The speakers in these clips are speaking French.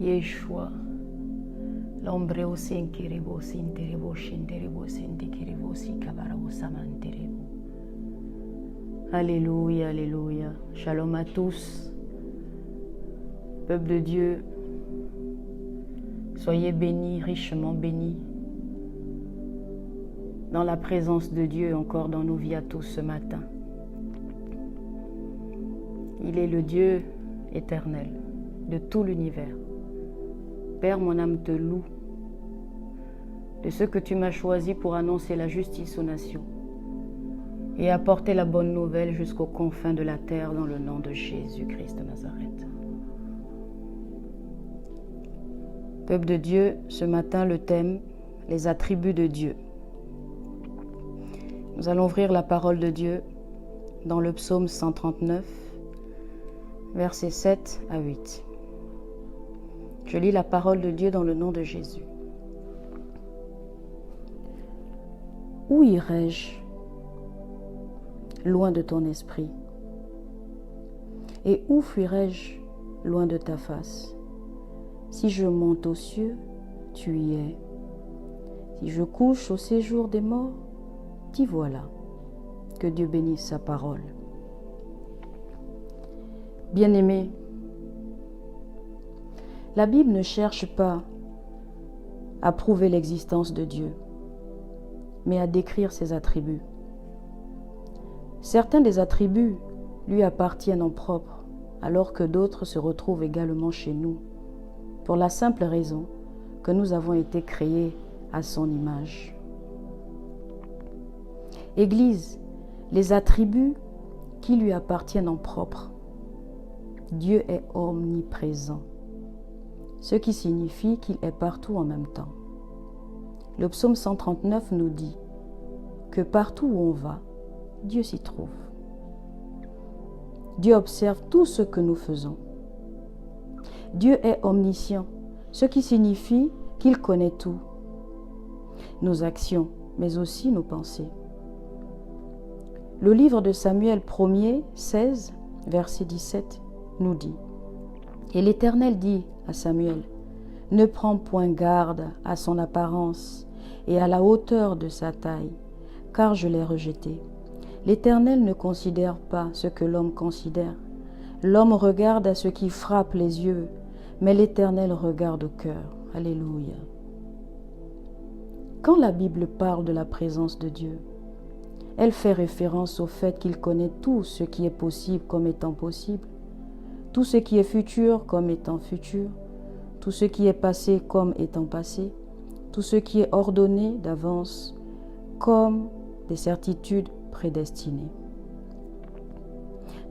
Yeshua. L'ombreo senkerebo sinterebo shenterebo sentekerebo sikabarabo samanterebo. Alléluia, alléluia. Shalom à tous. Peuple de Dieu, soyez bénis, richement bénis. Dans la présence de Dieu encore dans nos vies à tous ce matin. Il est le Dieu éternel de tout l'univers. Père, mon âme te loue de ce que tu m'as choisi pour annoncer la justice aux nations et apporter la bonne nouvelle jusqu'aux confins de la terre dans le nom de Jésus-Christ de Nazareth. Peuple de Dieu, ce matin, le thème, les attributs de Dieu. Nous allons ouvrir la parole de Dieu dans le psaume 139, versets 7 à 8. Je lis la parole de Dieu dans le nom de Jésus. Où irai-je loin de ton esprit? Et où fuirai-je loin de ta face? Si je monte aux cieux, tu y es. Si je couche au séjour des morts, t'y voilà. Que Dieu bénisse sa parole. Bien-aimés, la Bible ne cherche pas à prouver l'existence de Dieu, mais à décrire ses attributs. Certains des attributs lui appartiennent en propre, alors que d'autres se retrouvent également chez nous, pour la simple raison que nous avons été créés à son image. Église, les attributs qui lui appartiennent en propre. Dieu est omniprésent, ce qui signifie qu'il est partout en même temps. Le psaume 139 nous dit que partout où on va, Dieu s'y trouve. Dieu observe tout ce que nous faisons. Dieu est omniscient, ce qui signifie qu'il connaît tout, nos actions, mais aussi nos pensées. Le livre de Samuel 1er, 16, verset 17, nous dit « Et l'Éternel dit à Samuel, ne prends point garde à son apparence et à la hauteur de sa taille, car je l'ai rejeté. L'Éternel ne considère pas ce que l'homme considère. L'homme regarde à ce qui frappe les yeux, mais l'Éternel regarde au cœur. » Alléluia. Quand la Bible parle de la présence de Dieu, elle fait référence au fait qu'il connaît tout ce qui est possible comme étant possible, tout ce qui est futur comme étant futur, tout ce qui est passé comme étant passé, tout ce qui est ordonné d'avance comme des certitudes prédestinées.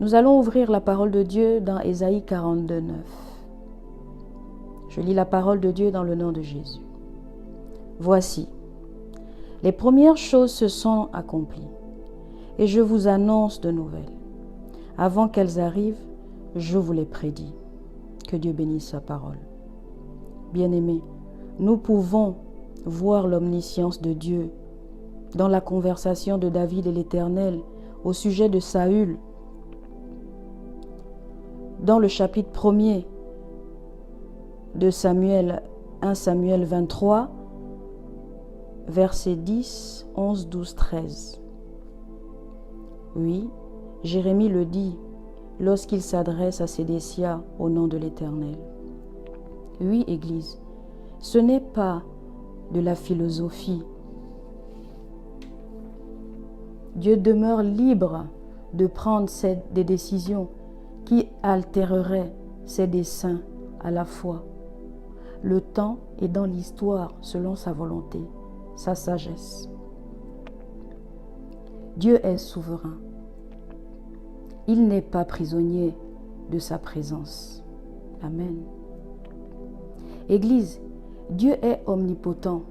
Nous allons ouvrir la parole de Dieu dans Ésaïe 42, 9. Je lis la parole de Dieu dans le nom de Jésus. Voici, les premières choses se sont accomplies, et je vous annonce de nouvelles. Avant qu'elles arrivent, je vous les prédis. Que Dieu bénisse sa parole. Bien-aimés, nous pouvons voir l'omniscience de Dieu dans la conversation de David et l'Éternel au sujet de Saül. Dans le chapitre 1er de Samuel, 1 Samuel 23, versets 10, 11, 12, 13. Oui, Jérémie le dit lorsqu'il s'adresse à Sédécia au nom de l'Éternel. Oui, Église, ce n'est pas de la philosophie. Dieu demeure libre de prendre des décisions qui altéreraient ses desseins à la fois. Le temps est dans l'histoire selon sa volonté, sa sagesse. Dieu est souverain. Il n'est pas prisonnier de sa présence. Amen. Église, Dieu est omnipotent,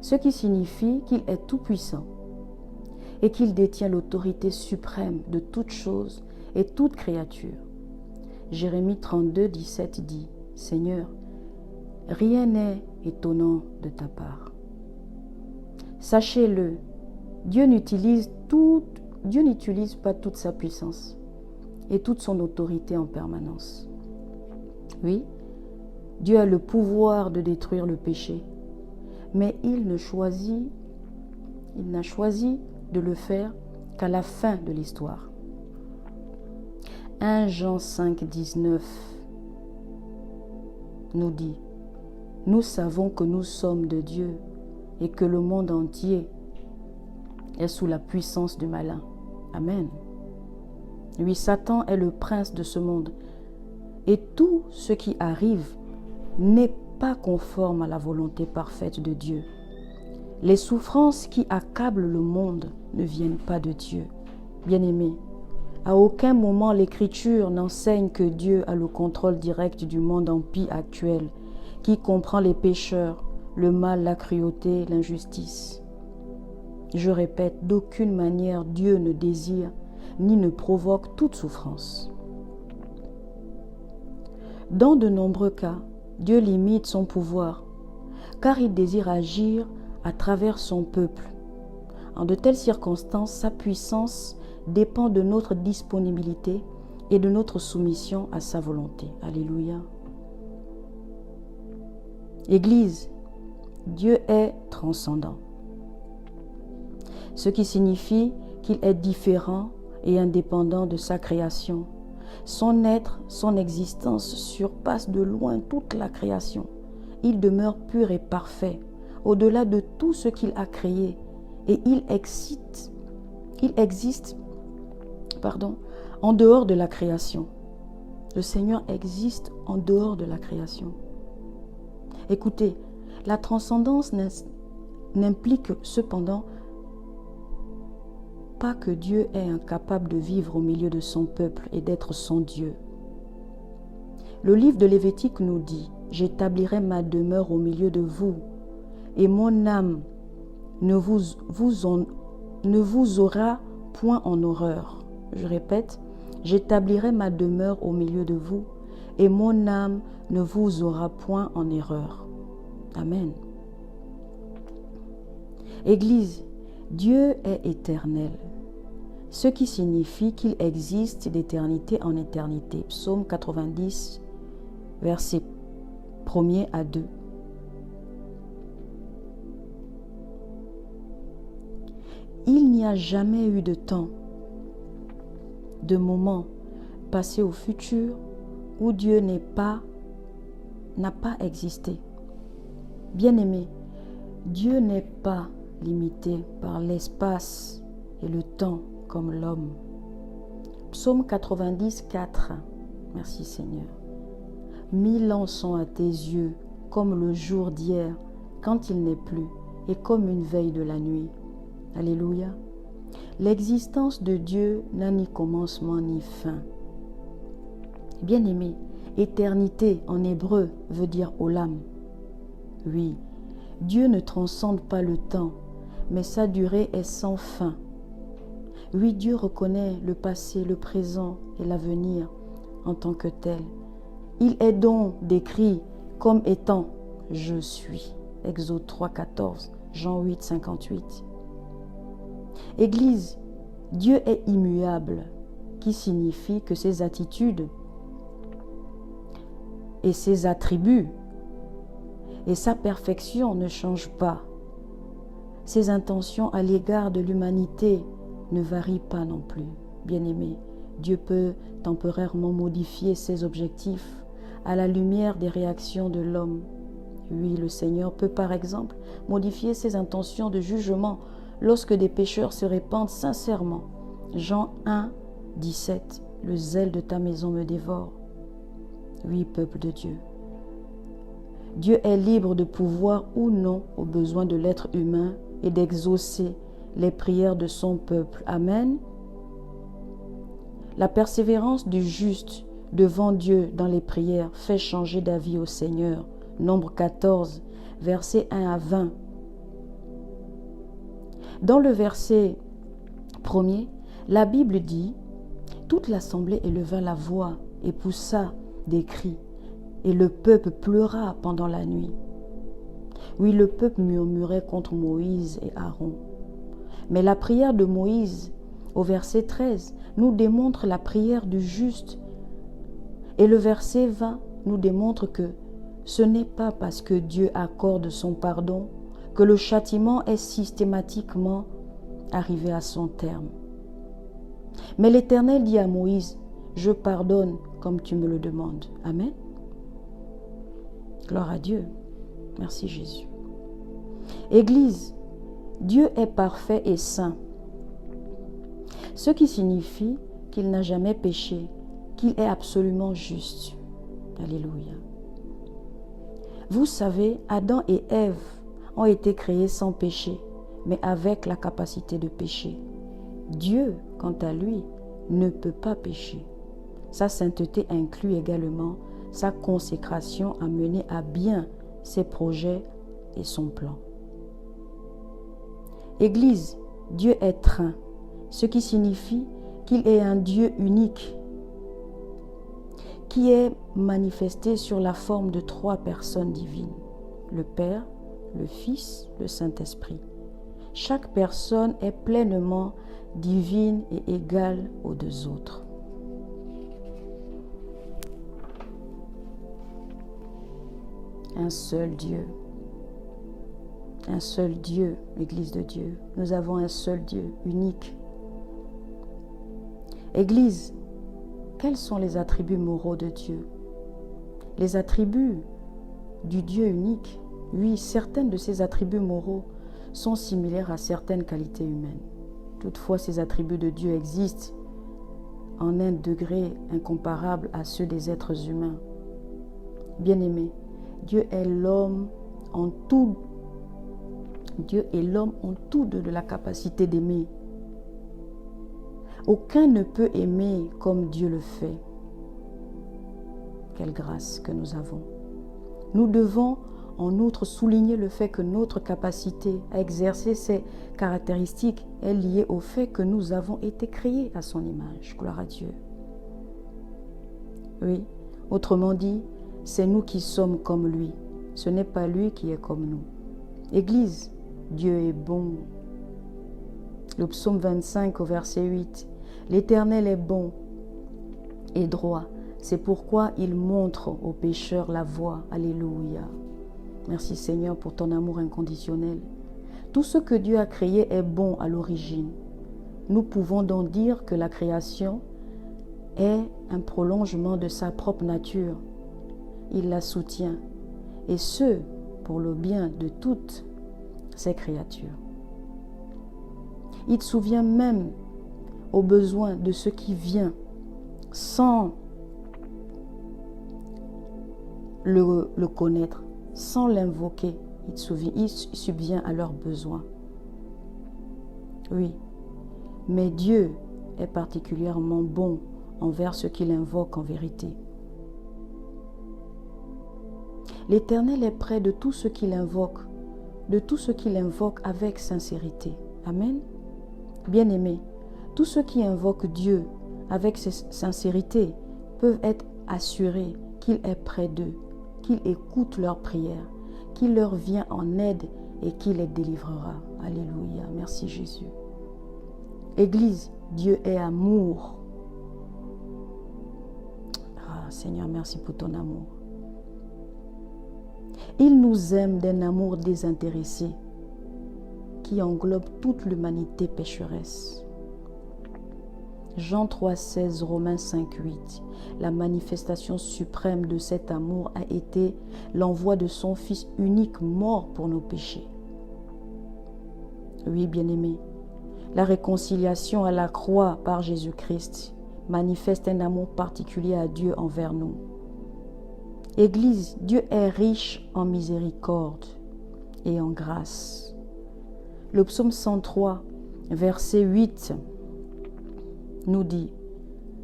ce qui signifie qu'il est tout-puissant et qu'il détient l'autorité suprême de toute chose et toute créature. Jérémie 32, 17 dit « Seigneur, rien n'est étonnant de ta part. » Sachez-le, Dieu n'utilise pas toute sa puissance et toute son autorité en permanence. Oui, Dieu a le pouvoir de détruire le péché, mais il n'a choisi de le faire qu'à la fin de l'histoire. 1 Jean 5, 19 nous dit: nous savons que nous sommes de Dieu et que le monde entier est sous la puissance du malin. Amen. Oui, Satan est le prince de ce monde et tout ce qui arrive n'est pas conforme à la volonté parfaite de Dieu. Les souffrances qui accablent le monde ne viennent pas de Dieu. Bien-aimés, à aucun moment l'Écriture n'enseigne que Dieu a le contrôle direct du monde impie actuel, qui comprend les pécheurs, le mal, la cruauté, l'injustice. Je répète, d'aucune manière Dieu ne désire ni ne provoque toute souffrance. Dans de nombreux cas, Dieu limite son pouvoir, car il désire agir à travers son peuple. En de telles circonstances, sa puissance dépend de notre disponibilité et de notre soumission à sa volonté. Alléluia. Église, Dieu est transcendant, ce qui signifie qu'il est différent et indépendant de sa création. Son être, son existence surpasse de loin toute la création. Il demeure pur et parfait, au-delà de tout ce qu'il a créé, et il existe en dehors de la création. Le Seigneur existe en dehors de la création. Écoutez, la transcendance n'implique cependant pas que Dieu est incapable de vivre au milieu de son peuple et d'être son Dieu. Le livre de Lévitique nous dit: « J'établirai ma demeure au milieu de vous, et mon âme ne vous aura point en horreur. » Je répète, « J'établirai ma demeure au milieu de vous, et mon âme ne vous aura point en erreur. » Amen. Église, Dieu est éternel, ce qui signifie qu'il existe d'éternité en éternité. Psaume 90, versets 1er à 2. Il n'y a jamais eu de temps, de moment passé au futur où Dieu n'a pas existé. Bien-aimé, Dieu n'est pas limité par l'espace et le temps comme l'homme. Psaume 90, 4. Merci Seigneur. 1000 ans sont à tes yeux comme le jour d'hier quand il n'est plus, et comme une veille de la nuit. Alléluia. L'existence de Dieu n'a ni commencement ni fin. Bien-aimé, éternité en hébreu veut dire olam. Oui, Dieu ne transcende pas le temps, mais sa durée est sans fin. Oui, Dieu reconnaît le passé, le présent et l'avenir en tant que tel. Il est donc décrit comme étant « Je suis ». Exode 3, 14, Jean 8, 58. Église, Dieu est immuable, qui signifie que ses attitudes et ses attributs et sa perfection ne changent pas. Ses intentions à l'égard de l'humanité ne varient pas non plus. Bien-aimé, Dieu peut temporairement modifier ses objectifs à la lumière des réactions de l'homme. Oui, le Seigneur peut par exemple modifier ses intentions de jugement lorsque des pécheurs se répandent sincèrement. Jean 1, 17. Le zèle de ta maison me dévore. Oui, peuple de Dieu. Dieu est libre de pouvoir ou non aux besoins de l'être humain et d'exaucer les prières de son peuple. Amen. La persévérance du juste devant Dieu dans les prières fait changer d'avis au Seigneur. Nombre 14, versets 1 à 20. Dans le verset 1er, la Bible dit: « Toute l'assemblée éleva la voix et poussa des cris, et le peuple pleura pendant la nuit. » Oui, le peuple murmurait contre Moïse et Aaron. Mais la prière de Moïse, au verset 13, nous démontre la prière du juste. Et le verset 20 nous démontre que ce n'est pas parce que Dieu accorde son pardon que le châtiment est systématiquement arrivé à son terme. Mais l'Éternel dit à Moïse, « Je pardonne comme tu me le demandes. » Amen. Gloire à Dieu. Merci Jésus. Église, Dieu est parfait et saint, ce qui signifie qu'il n'a jamais péché, qu'il est absolument juste. Alléluia. Vous savez, Adam et Ève ont été créés sans péché, mais avec la capacité de pécher. Dieu, quant à lui, ne peut pas pécher. Sa sainteté inclut également sa consécration à mener à bien ses projets et son plan. Église, Dieu est trin, ce qui signifie qu'il est un Dieu unique, qui est manifesté sur la forme de 3 personnes divines, le Père, le Fils, le Saint-Esprit. Chaque personne est pleinement divine et égale aux 2 autres. Un seul Dieu. Un seul Dieu, Église de Dieu. Nous avons un seul Dieu, unique. Église, quels sont les attributs moraux de Dieu? Les attributs du Dieu unique, oui, certains de ces attributs moraux sont similaires à certaines qualités humaines. Toutefois, ces attributs de Dieu existent en un degré incomparable à ceux des êtres humains. Bien-aimés, Dieu est l'homme en tout. Dieu est l'homme en tout de la capacité d'aimer. Aucun ne peut aimer comme Dieu le fait. Quelle grâce que nous avons. Nous devons en outre souligner le fait que notre capacité à exercer ces caractéristiques est liée au fait que nous avons été créés à son image. Gloire à Dieu. Oui, autrement dit, c'est nous qui sommes comme lui. Ce n'est pas lui qui est comme nous. Église, Dieu est bon. Le psaume 25 au verset 8. L'Éternel est bon et droit. C'est pourquoi il montre aux pécheurs la voie. Alléluia. Merci Seigneur pour ton amour inconditionnel. Tout ce que Dieu a créé est bon à l'origine. Nous pouvons donc dire que la création est un prolongement de sa propre nature. Il la soutient, et ce, pour le bien de toutes ses créatures. Il se souvient même aux besoins de ce qui vient sans le connaître, sans l'invoquer. Il subvient à leurs besoins. Oui, mais Dieu est particulièrement bon envers ceux qui l'invoquent en vérité. L'Éternel est près de tous ceux qui l'invoquent, avec sincérité. Amen. Bien-aimés, tous ceux qui invoquent Dieu avec sincérité peuvent être assurés qu'il est près d'eux, qu'il écoute leurs prières, qu'il leur vient en aide et qu'il les délivrera. Alléluia. Merci Jésus. Église, Dieu est amour. Ah, Seigneur, merci pour ton amour. Il nous aime d'un amour désintéressé qui englobe toute l'humanité pécheresse. Jean 3,16, Romains 5,8. La manifestation suprême de cet amour a été l'envoi de son Fils unique mort pour nos péchés. Oui, bien-aimés, la réconciliation à la croix par Jésus-Christ manifeste un amour particulier à Dieu envers nous. Église, Dieu est riche en miséricorde et en grâce. Le psaume 103, verset 8, nous dit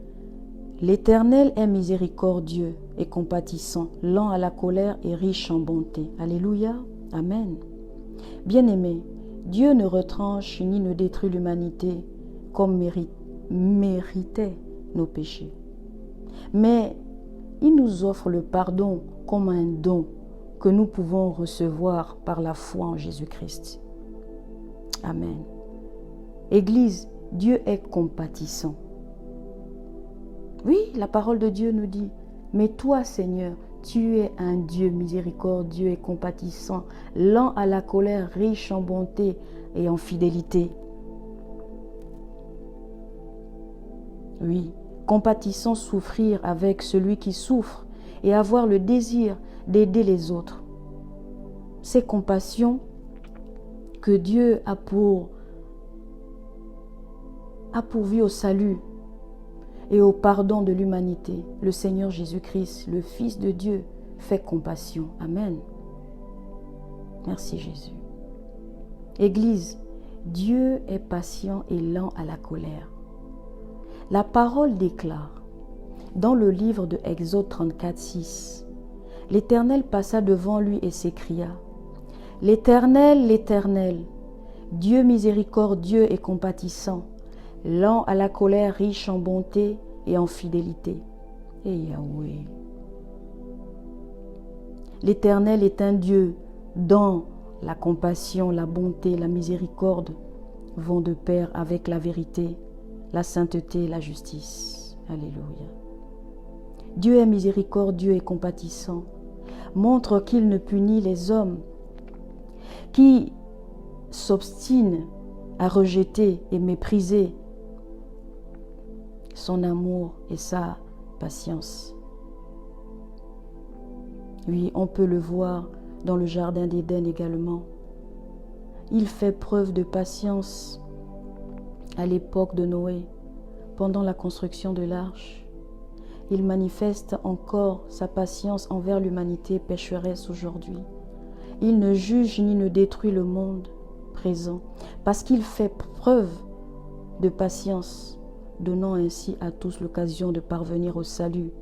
« L'Éternel est miséricordieux et compatissant, lent à la colère et riche en bonté. » Alléluia. Amen. Bien-aimés, Dieu ne retranche ni ne détruit l'humanité comme méritait nos péchés. Mais il nous offre le pardon comme un don que nous pouvons recevoir par la foi en Jésus-Christ. Amen. Église, Dieu est compatissant. Oui, la parole de Dieu nous dit, mais toi, Seigneur, Tu es un Dieu miséricordieux et compatissant, lent à la colère, riche en bonté et en fidélité. Oui, compatissant, souffrir avec celui qui souffre et avoir le désir d'aider les autres. C'est compassion que Dieu a pourvu au salut et au pardon de l'humanité. Le Seigneur Jésus-Christ, le Fils de Dieu, fait compassion. Amen. Merci Jésus. Église, Dieu est patient et lent à la colère. La parole déclare, dans le livre de Exode 34, 6, l'Éternel passa devant lui et s'écria, « L'Éternel, l'Éternel, Dieu miséricordieux et compatissant, lent à la colère, riche en bonté et en fidélité. » Et Yahweh. L'Éternel est un Dieu dont la compassion, la bonté, la miséricorde vont de pair avec la vérité, la sainteté et la justice. Alléluia. Dieu est miséricordieux et compatissant, montre qu'il ne punit les hommes qui s'obstinent à rejeter et mépriser son amour et sa patience. Oui, on peut le voir dans le jardin d'Éden également. Il fait preuve de patience à l'époque de Noé, pendant la construction de l'arche. Il manifeste encore sa patience envers l'humanité pécheresse aujourd'hui. Il ne juge ni ne détruit le monde présent, parce qu'il fait preuve de patience, donnant ainsi à tous l'occasion de parvenir au salut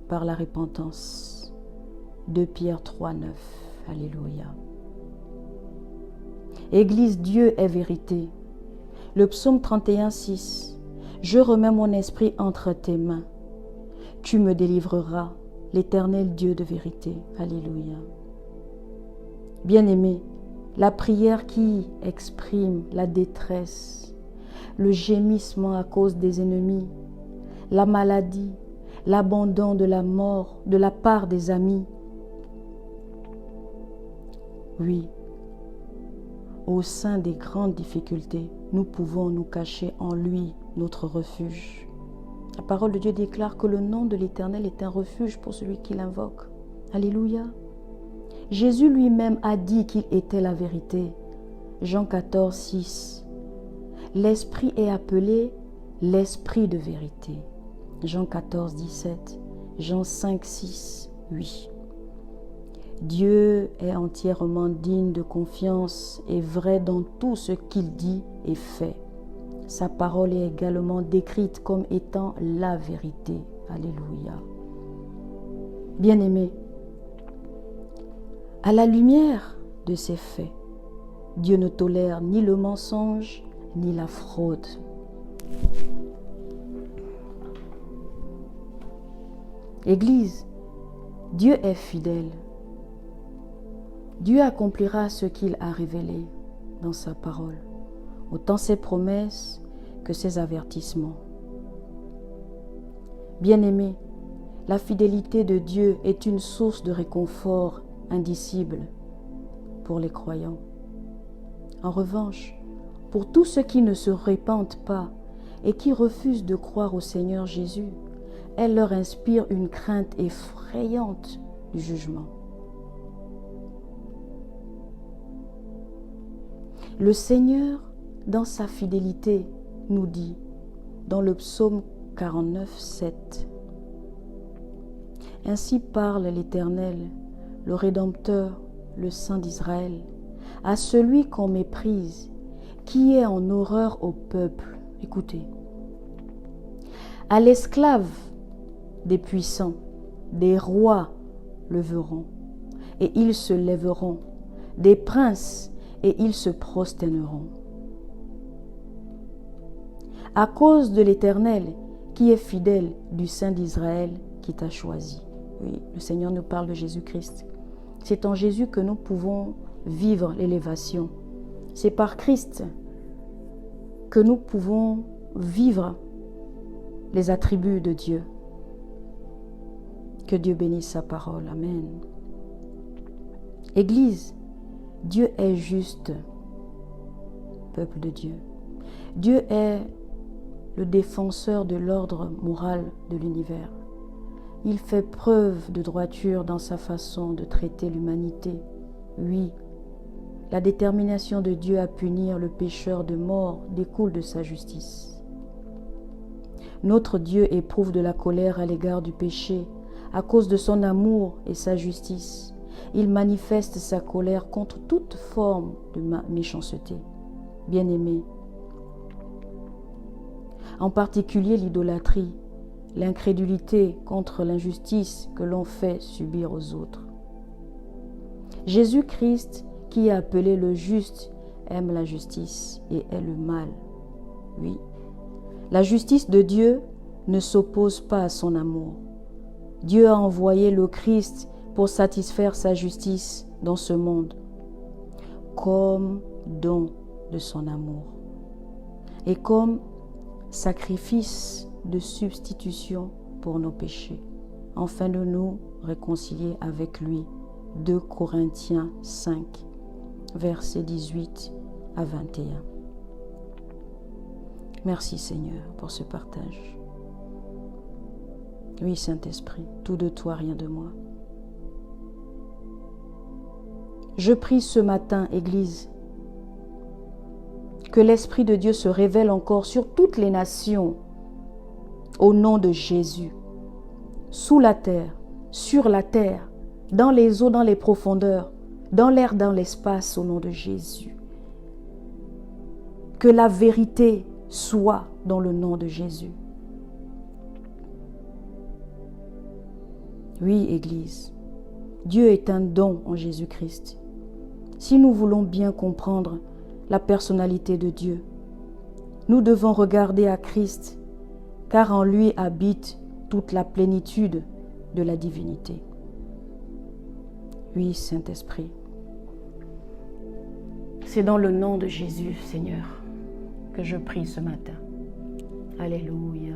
par la repentance. 2 Pierre 3, 9. Alléluia. Église, Dieu est vérité. Le psaume 31, 6. Je remets mon esprit entre tes mains. Tu me délivreras, l'Éternel Dieu de vérité. Alléluia. Bien-aimé, la prière qui exprime la détresse, le gémissement à cause des ennemis, la maladie, l'abandon de la mort de la part des amis. Oui, au sein des grandes difficultés, nous pouvons nous cacher en lui, notre refuge. La parole de Dieu déclare que le nom de l'Éternel est un refuge pour celui qui l'invoque. Alléluia. Jésus lui-même a dit qu'il était la vérité. Jean 14, 6. L'Esprit est appelé l'Esprit de vérité. Jean 14, 17. Jean 5, 6, 8. Dieu est entièrement digne de confiance et vrai dans tout ce qu'il dit et fait. Sa parole est également décrite comme étant la vérité. Alléluia. Bien-aimés, à la lumière de ces faits, Dieu ne tolère ni le mensonge ni la fraude. Église, Dieu est fidèle. Dieu accomplira ce qu'il a révélé dans sa parole, autant ses promesses que ses avertissements. Bien-aimés, la fidélité de Dieu est une source de réconfort indicible pour les croyants. En revanche, pour tous ceux qui ne se repentent pas et qui refusent de croire au Seigneur Jésus, elle leur inspire une crainte effrayante du jugement. Le Seigneur, dans sa fidélité, nous dit dans le psaume 49, 7. Ainsi parle l'Éternel, le Rédempteur, le Saint d'Israël, à celui qu'on méprise, qui est en horreur au peuple. Écoutez. À l'esclave des puissants, des rois le verront, et ils se lèveront, des princes, et ils se prosterneront. À cause de l'Éternel, qui est fidèle, du Saint d'Israël, qui t'a choisi. Oui, le Seigneur nous parle de Jésus-Christ. C'est en Jésus que nous pouvons vivre l'élévation. C'est par Christ que nous pouvons vivre les attributs de Dieu. Que Dieu bénisse sa parole. Amen. Église, Dieu est juste, peuple de Dieu. Dieu est le défenseur de l'ordre moral de l'univers. Il fait preuve de droiture dans sa façon de traiter l'humanité. Oui, la détermination de Dieu à punir le pécheur de mort découle de sa justice. Notre Dieu éprouve de la colère à l'égard du péché à cause de son amour et sa justice. Il manifeste sa colère contre toute forme de méchanceté. Bien-aimés, en particulier l'idolâtrie, l'incrédulité contre l'injustice que l'on fait subir aux autres. Jésus-Christ, qui est appelé le juste, aime la justice et hait le mal. Oui, la justice de Dieu ne s'oppose pas à son amour. Dieu a envoyé le Christ pour satisfaire sa justice dans ce monde, comme don de son amour et comme sacrifice de substitution pour nos péchés, afin de nous réconcilier avec lui. 2 Corinthiens 5, versets 18 à 21. Merci Seigneur pour ce partage. Oui, Saint-Esprit, tout de toi, rien de moi. Je prie ce matin, Église, que l'Esprit de Dieu se révèle encore sur toutes les nations, au nom de Jésus, sous la terre, sur la terre, dans les eaux, dans les profondeurs, dans l'air, dans l'espace, au nom de Jésus. Que la vérité soit dans le nom de Jésus. Oui, Église, Dieu est un don en Jésus-Christ. Si nous voulons bien comprendre la personnalité de Dieu, nous devons regarder à Christ, car en lui habite toute la plénitude de la divinité. Oui, Saint-Esprit, c'est dans le nom de Jésus, Seigneur, que je prie ce matin. Alléluia.